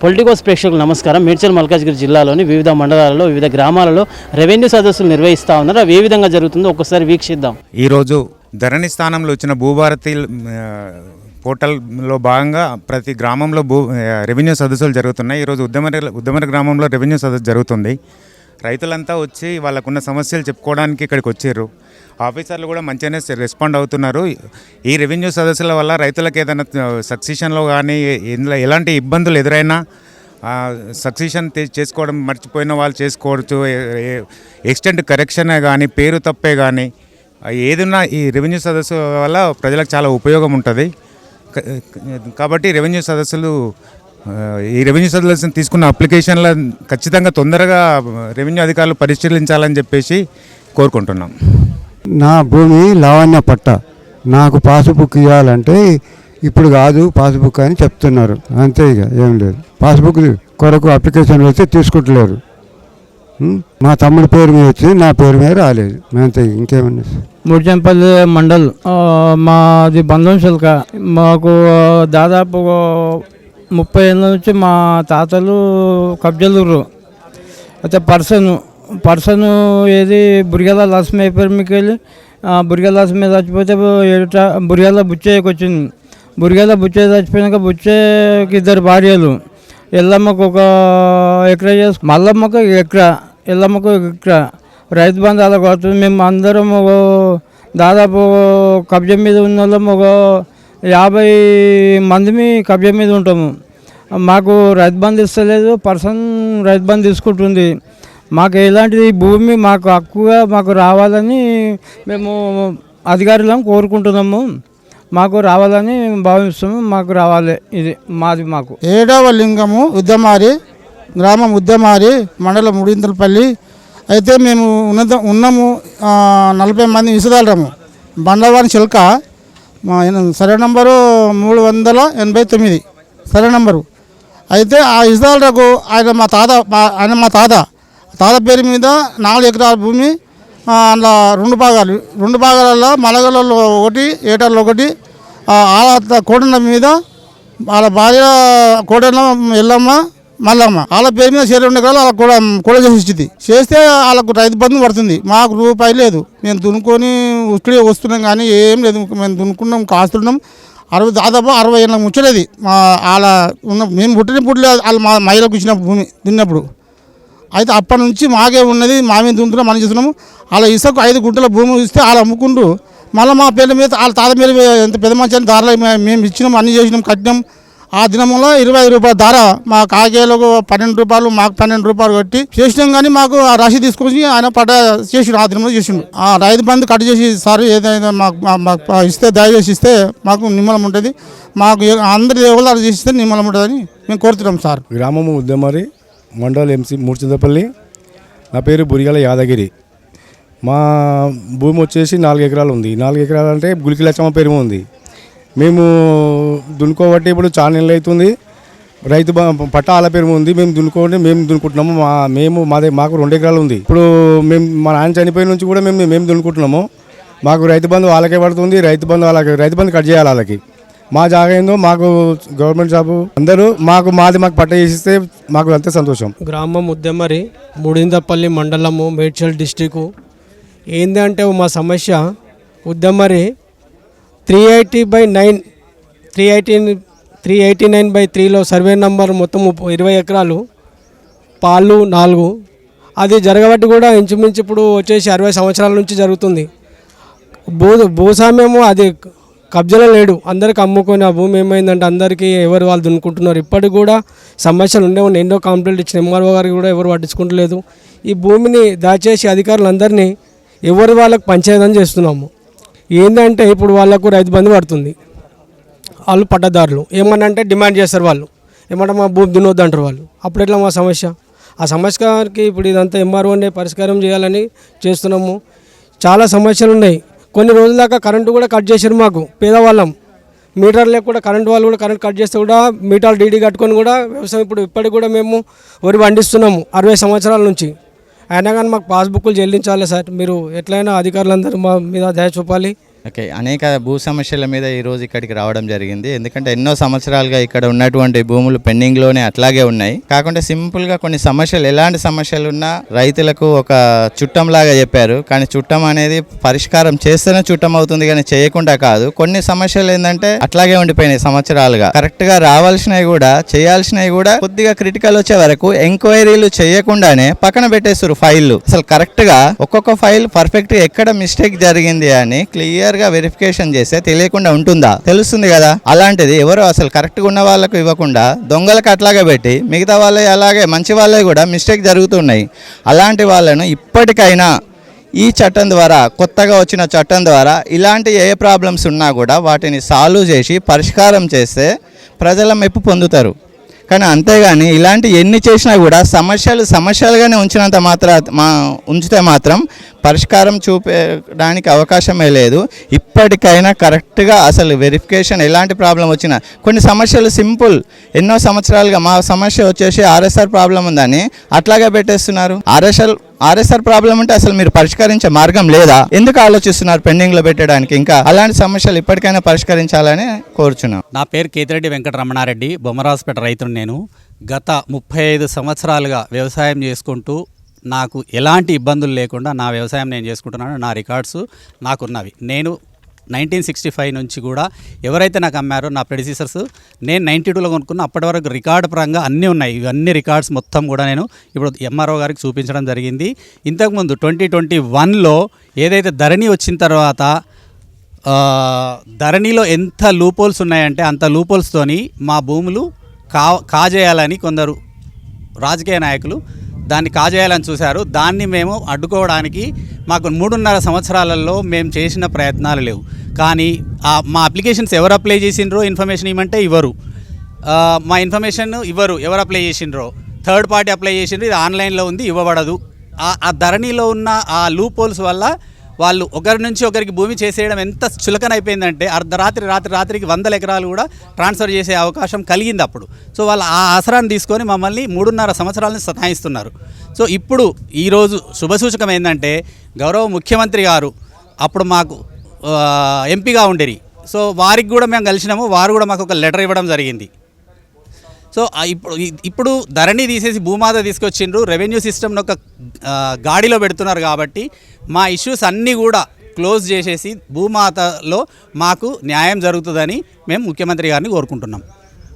Politicos ప్రేక్షకులకు నమస్కారం. మేడ్చల్ మల్కాజ్గిరి జిల్లాలోని వివిధ మండలాలలో వివిధ గ్రామాలలో రెవెన్యూ సదస్సులు నిర్వహిస్తూ ఉన్నారు. అవి ఏ విధంగా జరుగుతుందో ఒకసారి వీక్షిద్దాం. ఈరోజు ధరణి స్థానంలో వచ్చిన భూభారతి పోర్టల్లో భాగంగా ప్రతి గ్రామంలో రెవెన్యూ సదస్సులు జరుగుతున్నాయి. ఈరోజు ఉద్దమర గ్రామంలో రెవెన్యూ సదస్సు జరుగుతుంది. రైతులంతా వచ్చి వాళ్ళకున్న సమస్యలు చెప్పుకోవడానికి ఇక్కడికి వచ్చారు. ఆఫీసర్లు కూడా మంచిగానే రెస్పాండ్ అవుతున్నారు. ఈ రెవెన్యూ సదస్సుల వల్ల రైతులకు ఏదైనా సక్సెషన్లో కానీ ఎలాంటి ఇబ్బందులు ఎదురైనా సక్సెషన్ చేసుకోవడం మర్చిపోయిన వాళ్ళు చేసుకోవచ్చు. ఎక్స్టెంట్ కరెక్షనే కానీ పేరు తప్పే కానీ ఏదన్నా ఈ రెవెన్యూ సదస్సు వల్ల ప్రజలకు చాలా ఉపయోగం ఉంటుంది. కాబట్టి ఈ రెవెన్యూ సదస్సులు తీసుకున్న అప్లికేషన్ల ఖచ్చితంగా తొందరగా రెవెన్యూ అధికారులు పరిశీలించాలని చెప్పేసి కోరుకుంటున్నాం. నా భూమి లావణ్య పట్ట, నాకు పాస్బుక్ ఇవ్వాలంటే ఇప్పుడు కాదు పాస్బుక్ అని చెప్తున్నారు. అంతే, ఇక ఏం లేదు. పాస్బుక్ కొరకు అప్లికేషన్ వస్తే తీసుకుంటలేరు. మా తమ్ముడి పేరు మీద వచ్చింది, నా పేరు మీద రాలేదు. అంతే, ఇంకేమన్నా. ముడిచంపల్లి మండల్ మాది బంధం శిల్క. మాకు దాదాపు 30 ఏళ్ళ నుంచి మా తాతలు కబ్జలుర్రు. అయితే పర్సన్ ఏది బురిగల లక్ష్మి పేరు మీకు వెళ్ళి బురిగల లక్ష్మి చచ్చిపోతే బురిగల బుచ్చయ్యకి వచ్చింది. బురిగల బుచ్చయ్య చచ్చిపోయినాక బుచ్చయ్యకి 2 భార్యలు. ఎల్లమ్మకు 1 ఎకరా మల్లమ్మకు 1 ఎకరా, ఎల్లమ్మకు 1 ఎకరా. రైతు బంధు అలా కొడుతుంది. మేము అందరం దాదాపు కబ్జా మీద ఉన్న వాళ్ళం 50 మందిమి కబ్జా మీద ఉంటాము. మాకు రైతు బంధు ఇస్తలేదు, రైతు బంధు తీసుకుంటుంది. మాకు ఎలాంటిది భూమి మాకు హక్కుగా మాకు రావాలని మేము అధికారులను కోరుకుంటున్నాము. మాకు రావాలని భావిస్తాము. మాకు రావాలి, ఇది మాది. మాకు 7వ లింగము ఉద్దమారి, గ్రామం ఉద్దమారి, మండలం ముడింతలపల్లి. అయితే మేము ఉన్నాము 40 మంది ఇసుదాలము. బండవాని చిలక, మా సర్వే నంబరు 389 సర్వే నంబరు. అయితే ఆ ఇసుదాలకు ఆయన మా తాత పేరు మీద 4 ఎకరాల భూమి. అందులో 2 భాగాలలో మలగలలో 1, ఏటర్లో 1. వాళ్ళ కోడల మీద వాళ్ళ భార్య కోడల ఎల్లమ్మ మల్లమ్మ వాళ్ళ పేరు మీద 2 ఎకరాలు వాళ్ళ కూడా చేస్తే వాళ్ళకు రైతు బంధు పడుతుంది. మాకు రూపాయి లేదు. మేము దున్నుకొని ఉక్కడే వస్తున్నాం, కానీ ఏం లేదు. మేము దున్నుకున్నాం, కాస్తున్నాం. దాదాపు 60 ఏళ్ళ ముచ్చలేదు. వాళ్ళ మేము పుట్టలేదు. వాళ్ళు మా మహిళకు ఇచ్చిన భూమి దున్నప్పుడు. అయితే అప్పటి నుంచి మాకే ఉన్నది. మా మీద దున్నుతున్నాం, మనం చేస్తున్నాము. వాళ్ళ ఇసుకు 5 గుంటల భూమి ఇస్తే వాళ్ళు అమ్ముకుంటూ మళ్ళీ మా పేర్ల మీద వాళ్ళ తాత మీద ఎంత పెద్ద మంచి అని దారిలో మేము ఇచ్చినాం, అన్నీ చేసినాం, కట్టినాం. ఆ దినంలో 25 రూపాయల ధర, మా కాకేలకు 12 రూపాయలు, మాకు 12 రూపాయలు కట్టి చేసినాం. కానీ మాకు ఆ రాశి తీసుకొచ్చి ఆయన చేసిండు. ఆ దినంలో చేసిండు. ఆ రైతు బంధు కట్ చేసి సార్ ఏదైనా మాకు ఇస్తే దయచేసి ఇస్తే మాకు నిమ్మలం ఉంటుంది. మాకు అందరి ఎవరు చేసిస్తే నిమ్మలం ఉంటుందని మేము కోరుతున్నాం సార్. గ్రామము ఉద్దమారి, మండల్ ఎంసీ ముడిచింతపల్లి. నా పేరు బురిగల యాదగిరి. మా భూమి వచ్చేసి 4 ఎకరాలు ఉంది. 4 ఎకరాలు అంటే గులికి లచ్చమ్మ పేరు ఉంది. మేము దున్నుకోబట్టి ఇప్పుడు చాలా నెలలు అవుతుంది. రైతు పట్ట ఆల పేరు ఉంది. మేము దున్నుకుంటున్నాము. మాకు 2 ఎకరాలు ఉంది. ఇప్పుడు మేము మా నాన్న చనిపోయిన నుంచి కూడా మేము దున్నుకుంటున్నాము. మాకు రైతు బంధు వాళ్ళకే పడుతుంది. రైతు బంధు కట్ చేయాలి వాళ్ళకి. మా జాగా ఏందో మాకు గవర్నమెంట్ జాబు అందరూ మాకు పట్ట చేసిస్తే మాకు అంతే సంతోషం. గ్రామం ఉద్దమరి, ముడిందపల్లి మండలము, మేడ్చల్ డిస్టికు. ఏంటంటే మా సమస్య ఉద్దమరి 380/9 389/3లో సర్వే నంబర్ మొత్తం 20 ఎకరాలు, పాలు 4. అది జరగబట్టి కూడా ఇంచుమించు ఇప్పుడు వచ్చేసి 60 సంవత్సరాల నుంచి జరుగుతుంది. భూస్వామ్యము అది కబ్జాలో లేడు. అందరికి అమ్ముకొని ఆ భూమి ఏమైందంటే అందరికీ ఎవరు వాళ్ళు దున్నుకుంటున్నారు. ఇప్పటికి కూడా సమస్యలు ఉన్నాయి. ఎన్నో కంప్లైంట్ ఇచ్చిన ఎంఆర్ఓ గారికి కూడా ఎవరు పట్టించుకుంటలేదు. ఈ భూమిని దయచేసి అధికారులందరినీ ఎవరు వాళ్ళకు పంచాయతీ చేస్తున్నాము. ఏంటంటే ఇప్పుడు వాళ్ళకు రైతు బంధు పడుతుంది. వాళ్ళు పట్టదారులు ఏమనంటే డిమాండ్ చేస్తారు. వాళ్ళు ఏమంటే మా భూమి దున్నొద్దు అంటారు వాళ్ళు. అప్పుడు ఎట్లా మా సమస్య? ఆ సమస్యకి ఇప్పుడు ఇదంతా ఎంఆర్ఓనే పరిష్కారం చేయాలని చేస్తున్నాము. చాలా సమస్యలు ఉన్నాయి. కొన్ని రోజుల దాకా కరెంటు కూడా కట్ చేశారు. మాకు పేదవాళ్ళం మీటర్ లేకుండా కరెంటు వాళ్ళు కూడా కరెంట్ కట్ చేస్తే కూడా మీటర్ డీడీ కట్టుకొని కూడా వ్యవసాయం ఇప్పటికి కూడా మేము వరి పండిస్తున్నాము 60 సంవత్సరాల నుంచి. అయినా కానీ మాకు పాస్బుక్లు చెల్లించాలి సార్. మీరు ఎట్లయినా అధికారులందరూ మా మీద దయ చూపాలి. ఓకే, అనేక భూ సమస్యల మీద ఈరోజు ఇక్కడికి రావడం జరిగింది. ఎందుకంటే ఎన్నో సంవత్సరాలుగా ఇక్కడ ఉన్నటువంటి భూములు పెండింగ్లోనే అట్లాగే ఉన్నాయి. కాకుండా సింపుల్గా కొన్ని సమస్యలు, ఎలాంటి సమస్యలు ఉన్నా రైతులకు ఒక చుట్టంలాగా చెప్పారు. కానీ చుట్టం అనేది పరిష్కారం చేస్తేనే చుట్టం అవుతుంది, కానీ చేయకుండా కాదు. కొన్ని సమస్యలు ఏంటంటే అట్లాగే ఉండిపోయినాయి సంవత్సరాలుగా. కరెక్ట్గా రావాల్సినవి కూడా, చేయాల్సినవి కూడా కొద్దిగా క్రిటికల్ వచ్చే వరకు ఎంక్వైరీలు చేయకుండానే పక్కన పెట్టేస్తారు ఫైళ్ళు. అసలు కరెక్ట్గా ఒక్కొక్క ఫైల్ పర్ఫెక్ట్గా ఎక్కడ మిస్టేక్ జరిగింది అని క్లియర్ గా వెరిఫికేషన్ చేస్తే తెలియకుండా ఉంటుందా? తెలుస్తుంది కదా. అలాంటిది ఎవరు అసలు కరెక్ట్ గా ఉన్న వాళ్ళకు ఇవ్వకుండా దొంగలకు అట్లాగే పెట్టి మిగతా వాళ్ళే, అలాగే మంచి వాళ్ళే కూడా మిస్టేక్ జరుగుతున్నాయి. అలాంటి వాళ్ళను ఇప్పటికైనా ఈ చట్టం ద్వారా, కొత్తగా వచ్చిన చట్టం ద్వారా ఇలాంటి ఏ ప్రాబ్లమ్స్ ఉన్నా కూడా వాటిని సాల్వ్ చేసి పరిష్కారం చేస్తే ప్రజల మెప్పు పొందుతారు. కానీ అంతేగాని ఇలాంటి ఎన్ని చేసినా కూడా సమస్యలుగానే ఉంచితే మాత్రం పరిష్కారం చూపడానికి అవకాశమే లేదు. ఇప్పటికైనా కరెక్ట్గా అసలు వెరిఫికేషన్, ఎలాంటి ప్రాబ్లం వచ్చినా, కొన్ని సమస్యలు సింపుల్, ఎన్నో సంవత్సరాలుగా మా సమస్య వచ్చేసి ఆర్ఎస్ఆర్ ప్రాబ్లం ఉందని అట్లాగే పెట్టేస్తున్నారు. ఆర్ఎస్ఆర్ ప్రాబ్లం ఉంటే అసలు మీరు పరిష్కరించే మార్గం లేదా? ఎందుకు ఆలోచిస్తున్నారు పెండింగ్లో పెట్టడానికి? ఇంకా అలాంటి సమస్యలు ఇప్పటికైనా పరిష్కరించాలని కోరుచున్నాం. నా పేరు కేతిరెడ్డి వెంకటరమణారెడ్డి, బొమ్మరాజుపేట రైతును. నేను గత 35 సంవత్సరాలుగా వ్యవసాయం చేసుకుంటూ నాకు ఎలాంటి ఇబ్బందులు లేకుండా నా వ్యవసాయం నేను చేసుకుంటున్నాను. నా రికార్డ్స్ నాకున్నవి. నేను 1965 నుంచి కూడా ఎవరైతే నాకు అమ్మారో నా ప్రెడిసీసర్స్, నేను 92లో కొనుక్కున్న, అప్పటి వరకు రికార్డు పరంగా అన్నీ ఉన్నాయి. ఇవన్నీ రికార్డ్స్ మొత్తం కూడా నేను ఇప్పుడు ఎంఆర్ఓ గారికి చూపించడం జరిగింది. ఇంతకుముందు 2021లో ఏదైతే ధరణి వచ్చిన తర్వాత ధరణిలో ఎంత లూపోల్స్ ఉన్నాయంటే అంత లూపోల్స్తోని మా భూములు కాజేయాలని కొందరు రాజకీయ నాయకులు దాన్ని కాజేయాలని చూశారు. దాన్ని మేము అడ్డుకోవడానికి మాకు 3.5 సంవత్సరాలలో మేము చేసిన ప్రయత్నాలు లేవు. కానీ మా అప్లికేషన్స్ ఎవరు అప్లై చేసిండ్రో ఇన్ఫర్మేషన్ ఇవ్వమంటే ఇవ్వరు. మా ఇన్ఫర్మేషన్ ఇవ్వరు. ఎవరు అప్లై చేసిండ్రో థర్డ్ పార్టీ అప్లై చేసిండ్రు, ఇది ఆన్లైన్లో ఉంది, ఇవ్వబడదు. ఆ ధరణిలో ఉన్న ఆ లూప్ హోల్స్ వల్ల వాళ్ళు ఒకరి నుంచి ఒకరికి భూమి చేసేయడం ఎంత చులకనైపోయిందంటే రాత్రికి 100 ఎకరాలు కూడా ట్రాన్స్ఫర్ చేసే అవకాశం కలిగింది అప్పుడు. సో వాళ్ళు ఆ ఆసరాన్ని తీసుకొని మమ్మల్ని 3.5 సంవత్సరాలని సతాయిస్తున్నారు. సో ఇప్పుడు ఈరోజు శుభసూచకం ఏంటంటే గౌరవ ముఖ్యమంత్రి గారు అప్పుడు మాకు ఎంపీగా ఉండేది. సో వారికి కూడా మేము కలిసినాము. వారు కూడా మాకు ఒక లెటర్ ఇవ్వడం జరిగింది. సో ఇప్పుడు ధరణి తీసేసి భూమాత తీసుకొచ్చిండ్రు, రెవెన్యూ సిస్టమ్ను ఒక గాడిలో పెడుతున్నారు. కాబట్టి మా ఇష్యూస్ అన్నీ కూడా క్లోజ్ చేసేసి భూమాతలో మాకు న్యాయం జరుగుతుందని మేము ముఖ్యమంత్రి గారిని కోరుకుంటున్నాం.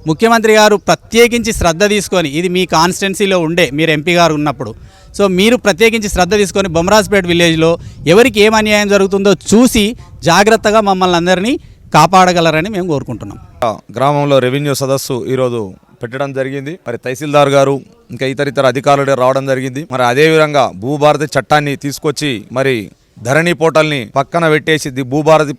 ముఖ్యమంత్రి గారు ప్రత్యేకించి శ్రద్ధ తీసుకొని, ఇది మీ కాన్స్టిట్యున్సీలో ఉండే మీరు ఎంపీ గారు ఉన్నప్పుడు, సో మీరు ప్రత్యేకించి శ్రద్ధ తీసుకొని బొమ్మరాజుపేట విలేజ్లో ఎవరికి ఏం అన్యాయం జరుగుతుందో చూసి జాగ్రత్తగా మమ్మల్ని అందరినీ కాపాడగలరని మేము కోరుకుంటున్నాం. గ్రామంలో రెవెన్యూ సదస్సు ఈరోజు పెట్టడం జరిగింది. మరి తహసీల్దార్ గారు ఇంకా ఇతర అధికారులు రావడం జరిగింది. మరి అదేవిధంగా భూభారతి చట్టాన్ని తీసుకొచ్చి మరి ధరణి పోర్టల్ని పక్కన పెట్టేసి భూభారతి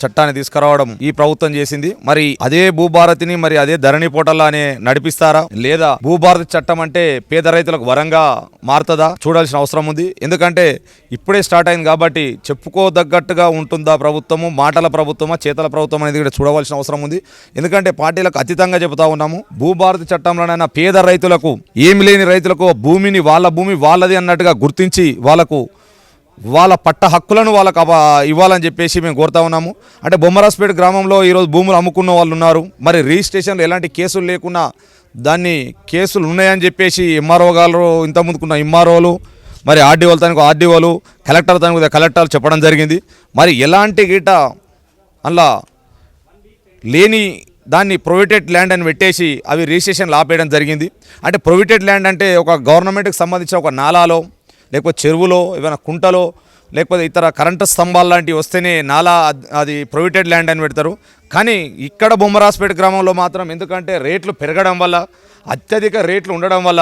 చట్టాన్ని తీసుకురావడం ఈ ప్రభుత్వం చేసింది. మరి అదే భూభారతిని మరి అదే ధరణి పోర్టల్లానే నడిపిస్తారా, లేదా భూభారతి చట్టం అంటే పేద రైతులకు వరంగా మారుతుందా చూడాల్సిన అవసరం ఉంది. ఎందుకంటే ఇప్పుడే స్టార్ట్ అయింది కాబట్టి చెప్పుకోదగ్గట్టుగా ఉంటుందా ప్రభుత్వము, మాటల ప్రభుత్వమా చేతల ప్రభుత్వం అనేది కూడా చూడవలసిన అవసరం ఉంది. ఎందుకంటే పార్టీలకు అతీతంగా చెబుతా ఉన్నాము. భూభారతి చట్టంలోనైనా పేద రైతులకు, ఏమి లేని రైతులకు భూమిని వాళ్ళ భూమి వాళ్ళది అన్నట్టుగా గుర్తించి వాళ్ళ పట్ట హక్కులను వాళ్ళకు ఇవ్వాలని చెప్పేసి మేము కోరుతా ఉన్నాము. అంటే బొమ్మరాజుపేట గ్రామంలో ఈరోజు భూములు అమ్ముకున్న వాళ్ళు ఉన్నారు. మరి రిజిస్ట్రేషన్లో ఎలాంటి కేసులు లేకున్నా దాన్ని కేసులు ఉన్నాయని చెప్పేసి ఎంఆర్ఓ గారు, ఇంతకుముందుకున్న ఎంఆర్ఓలు, మరి ఆర్డీఓలు తనకు ఆర్డీఓలు, కలెక్టర్ తనకు కలెక్టర్లు చెప్పడం జరిగింది. మరి ఎలాంటి గీట అలా లేని దాన్ని ప్రొవిటెడ్ ల్యాండ్ అని పెట్టేసి అవి రిజిస్ట్రేషన్లు ఆపేయడం జరిగింది. అంటే ప్రొవిటెడ్ ల్యాండ్ అంటే ఒక గవర్నమెంట్కి సంబంధించిన ఒక నాలాలో, లేకపోతే చెరువులో, ఏమైనా కుంటలో, లేకపోతే ఇతర కరెంటు స్తంభాలు లాంటివి వస్తేనే నాలా అది ప్రొవిటెడ్ ల్యాండ్ అని పెడతారు. కానీ ఇక్కడ బొమ్మరాజుపేట గ్రామంలో మాత్రం ఎందుకంటే రేట్లు పెరగడం వల్ల, అత్యధిక రేట్లు ఉండడం వల్ల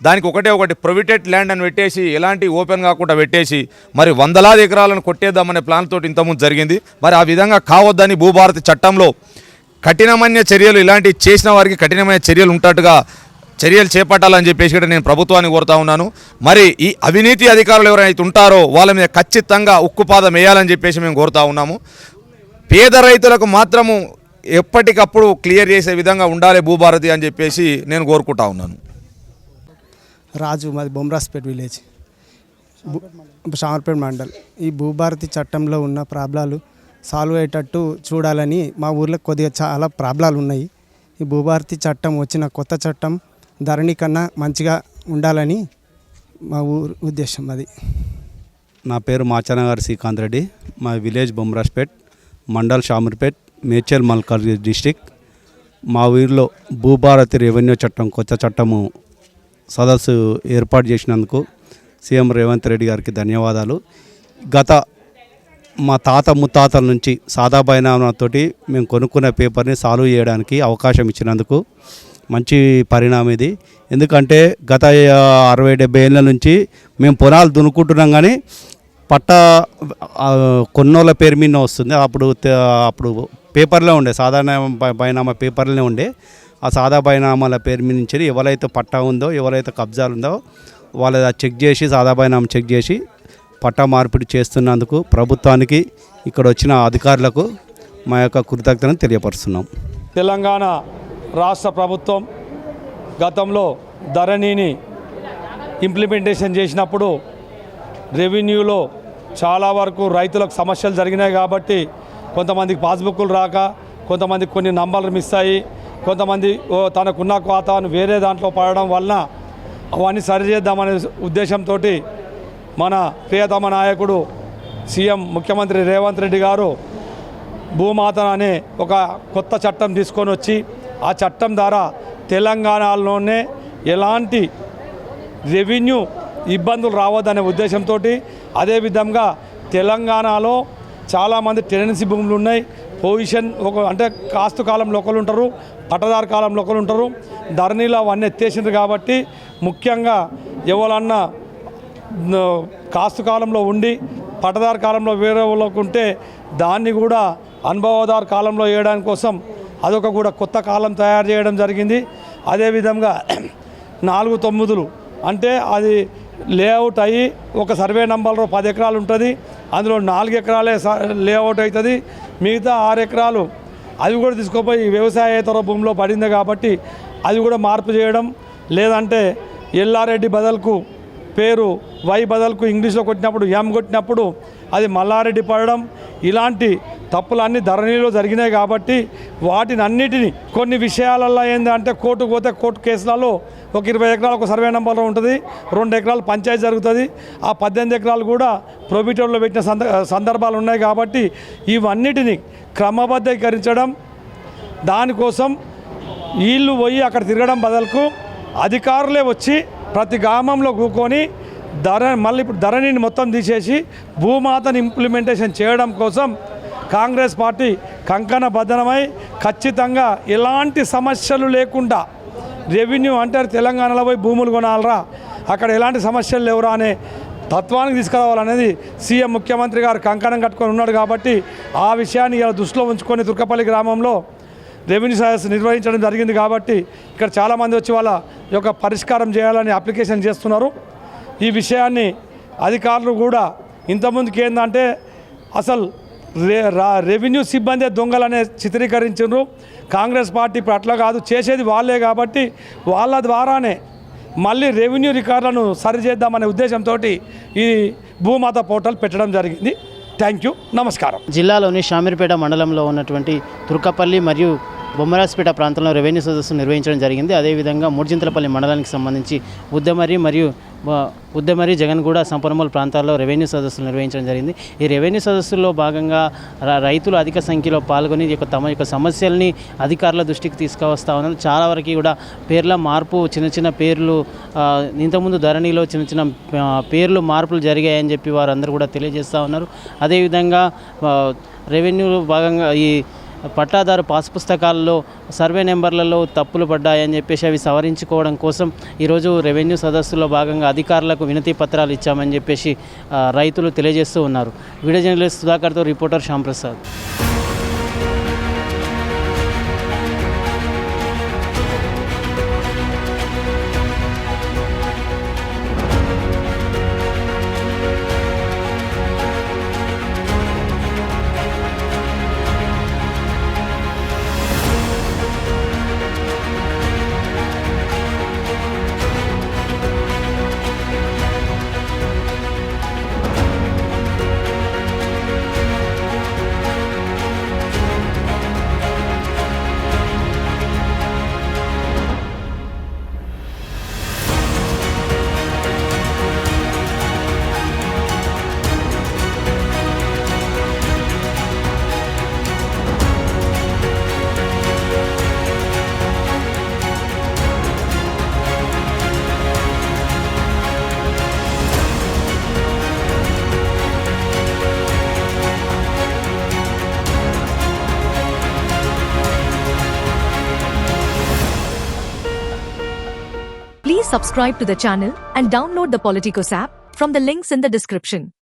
దానికి ఒకటి ప్రొవిటెడ్ ల్యాండ్ అని పెట్టేసి ఎలాంటి ఓపెన్ కాకుండా పెట్టేసి మరి 100,000 ఎకరాలను కొట్టేద్దామనే ప్లాన్ తోటి ఇంతకుముందు జరిగింది. మరి ఆ విధంగా కావద్దని భూభారతి చట్టంలో కఠినమైన చర్యలు, ఇలాంటి చేసిన వారికి కఠినమైన చర్యలు ఉంటట్టుగా చర్యలు చేపట్టాలని చెప్పేసి కూడా నేను ప్రభుత్వాన్ని కోరుతా ఉన్నాను. మరి ఈ అవినీతి అధికారులు ఎవరైతే ఉంటారో వాళ్ళ మీద ఖచ్చితంగా ఉక్కుపాదం వేయాలని చెప్పేసి మేము కోరుతా ఉన్నాము. పేద రైతులకు మాత్రము ఎప్పటికప్పుడు క్లియర్ చేసే విధంగా ఉండాలి భూభారతి అని చెప్పేసి నేను కోరుకుంటా ఉన్నాను. రాజు, మాది బొమ్మరాజుపేట విలేజ్, షామర్పేట మండల్. ఈ భూభారతి చట్టంలో ఉన్న ప్రాబ్లాలు సాల్వ్ అయ్యేటట్టు చూడాలని మా ఊర్లో కొద్దిగా చాలా ప్రాబ్లాలు ఉన్నాయి. ఈ భూభారతి చట్టం వచ్చిన కొత్త చట్టం ధరణి కన్నా మంచిగా ఉండాలని మా ఊరు ఉద్దేశం. అది నా పేరు మాచనగారి శ్రీకాంత్ రెడ్డి. మా విలేజ్ బొమ్రాస్పేట్, మండల్ షామీర్పేట్, మేడ్చల్ మల్కాజ్గిరి డిస్టిక్. మా ఊరిలో భూభారతి రెవెన్యూ చట్టం కొత్త చట్టము సదస్సు ఏర్పాటు చేసినందుకు సీఎం రేవంత్ రెడ్డి గారికి ధన్యవాదాలు. గత మా తాత ముత్తాతల నుంచి సాదా బైనామాతోటి మేము కొనుక్కున్న పేపర్ని సాల్వ్ చేయడానికి అవకాశం ఇచ్చినందుకు మంచి పరిణామం ఇది. ఎందుకంటే గత 60-70 ఏళ్ళ నుంచి మేము పొలాలు దున్నుకుంటున్నాం, కానీ పట్ట కొన్నోళ్ళ పేరు మీద వస్తుంది. అప్పుడు పేపర్లో ఉండే సాధారణ బైనామా పేపర్లోనే ఉండే. ఆ సాదా బైనామాల పేరు మీద నుంచి ఎవరైతే పట్టా ఉందో, ఎవరైతే కబ్జాలు ఉందో వాళ్ళు చెక్ చేసి సాదా బైనామా చెక్ చేసి పట్టా మార్పిడి చేస్తున్నందుకు ప్రభుత్వానికి, ఇక్కడ వచ్చిన అధికారులకు మా యొక్క కృతజ్ఞతను తెలియపరుస్తున్నాం. తెలంగాణ రాష్ట్ర ప్రభుత్వం గతంలో ధరణిని ఇంప్లిమెంటేషన్ చేసినప్పుడు రెవెన్యూలో చాలా వరకు రైతులకు సమస్యలు జరిగినాయి. కాబట్టి కొంతమందికి పాస్బుక్లు రాక, కొంతమందికి కొన్ని నంబర్లు మిస్ అయ్యి, కొంతమంది తనకున్న ఖాతాను వేరే దాంట్లో పడడం వలన అవన్నీ సరిచేద్దామనే ఉద్దేశంతో మన ప్రియతమ నాయకుడు సీఎం ముఖ్యమంత్రి రేవంత్ రెడ్డి గారు భూమాత అనే ఒక కొత్త చట్టం తీసుకొని వచ్చి, ఆ చట్టం ద్వారా తెలంగాణలోనే ఎలాంటి రెవెన్యూ ఇబ్బందులు రావద్దనే ఉద్దేశంతో, అదేవిధంగా తెలంగాణలో చాలామంది టెనెన్సీ భూములు ఉన్నాయి. పొజిషన్ అంటే కాస్తు కాలంలో ఒకరు ఉంటారు, పట్టదారు కాలంలో ఒకరు ఉంటారు. ధరణిలో అవన్నీ ఎత్తేసిండ్రు. కాబట్టి ముఖ్యంగా ఎవరన్నా కాస్తు కాలంలో ఉండి పట్టదారు కాలంలో వేరే వాళ్ళకు ఉంటే దాన్ని కూడా అనుభవదారు కాలంలో వేయడానికి కోసం అదొక కూడా కొత్త కాలం తయారు చేయడం జరిగింది. అదేవిధంగా 4/9 అంటే అది లేఅవుట్ అయ్యి ఒక సర్వే నంబర్లో 10 ఎకరాలు ఉంటుంది, అందులో 4 ఎకరాలే లేఅవుట్ అవుతుంది. మిగతా 6 ఎకరాలు అవి కూడా తీసుకుపోయి వ్యవసాయేతర భూమిలో పడింది. కాబట్టి అది కూడా మార్పు చేయడం, లేదంటే ఎల్లారెడ్డి బదల్కు పేరు వై బదల్కు ఇంగ్లీష్లో కొట్టినప్పుడు ఎం కొట్టినప్పుడు అది మల్లారెడ్డి పడడం, ఇలాంటి తప్పులన్నీ ధరణిలో జరిగినాయి. కాబట్టి వాటిని అన్నిటినీ కొన్ని విషయాలలో ఏంటంటే కోర్టుకు పోతే కోర్టు కేసులలో ఒక 20 ఎకరాలు ఒక సర్వే నెంబర్లో ఉంటుంది, 2 ఎకరాలు పంచాయతీ జరుగుతుంది, ఆ 18 ఎకరాలు కూడా ప్రొబిటర్లో పెట్టిన సందర్భాలు ఉన్నాయి. కాబట్టి ఇవన్నిటిని క్రమబద్ధీకరించడం, దానికోసం వీళ్ళు పోయి అక్కడ తిరగడం బదులుకు అధికారులే వచ్చి ప్రతి గ్రామంలో కూకొని మళ్ళీ ఇప్పుడు ధరణిని మొత్తం తీసేసి భూమాతను ఇంప్లిమెంటేషన్ చేయడం కోసం కాంగ్రెస్ పార్టీ కంకణబద్ధమై ఖచ్చితంగా ఎలాంటి సమస్యలు లేకుండా రెవెన్యూ అంటే తెలంగాణలో పోయి భూములు కొనాలరా, అక్కడ ఎలాంటి సమస్యలు లేవురా అనే తత్వానికి తీసుకురావాలనేది సీఎం ముఖ్యమంత్రి గారు కంకణం కట్టుకొని ఉన్నాడు. కాబట్టి ఆ విషయాన్ని ఇలా దృష్టిలో ఉంచుకొని తుర్కపల్లి గ్రామంలో రెవెన్యూ సదస్సు నిర్వహించడం జరిగింది. కాబట్టి ఇక్కడ చాలామంది వచ్చి వాళ్ళ యొక్క పరిష్కారం చేయాలని అప్లికేషన్ చేస్తున్నారు. ఈ విషయాన్ని అధికారులు కూడా ఇంతకుముందుకు ఏంటంటే అసలు రెవెన్యూ సిబ్బంది దొంగలనే చిత్రీకరించారు. కాంగ్రెస్ పార్టీ ఇప్పుడు అట్లా కాదు, చేసేది వాళ్ళే. కాబట్టి వాళ్ళ ద్వారానే మళ్ళీ రెవెన్యూ రికార్డులను సరిచేద్దామనే ఉద్దేశంతో ఈ భూమాత పోర్టల్ పెట్టడం జరిగింది. థ్యాంక్ యూ, నమస్కారం. జిల్లాలోని షామీర్పేట మండలంలో ఉన్నటువంటి తుర్కపల్లి మరియు బొమ్మరాజ్పేట ప్రాంతంలో రెవెన్యూ సదస్సు నిర్వహించడం జరిగింది. అదేవిధంగా మూడ్చింతలపల్లి మండలానికి సంబంధించి ఉద్దమరి జగన్గూడ సంపన్మూల ప్రాంతాల్లో రెవెన్యూ సదస్సులు నిర్వహించడం జరిగింది. ఈ రెవెన్యూ సదస్సుల్లో భాగంగా రైతులు అధిక సంఖ్యలో పాల్గొని తమ యొక్క సమస్యల్ని అధికారుల దృష్టికి తీసుకువస్తూ ఉన్నారు. చాలా వరకు కూడా పేర్ల మార్పు, చిన్న పేర్లు ఇంతకుముందు ధరణిలో చిన్న పేర్లు మార్పులు జరిగాయని చెప్పి వారందరూ కూడా తెలియజేస్తూ ఉన్నారు. అదేవిధంగా రెవెన్యూలో భాగంగా ఈ పట్టాదారు పాస్ పుస్తకాల్లో సర్వే నెంబర్లలో తప్పులు పడ్డాయని చెప్పేసి అవి సవరించుకోవడం కోసం ఈరోజు రెవెన్యూ సదస్సులో భాగంగా అధికారులకు వినతి పత్రాలు ఇచ్చామని చెప్పేసి రైతులు తెలియజేస్తూ ఉన్నారు. వీడియో జర్నలిస్ట్ సుధాకర్తో reporter Shyamprasad. subscribe to the channel and download the Politicos app from the links in the description.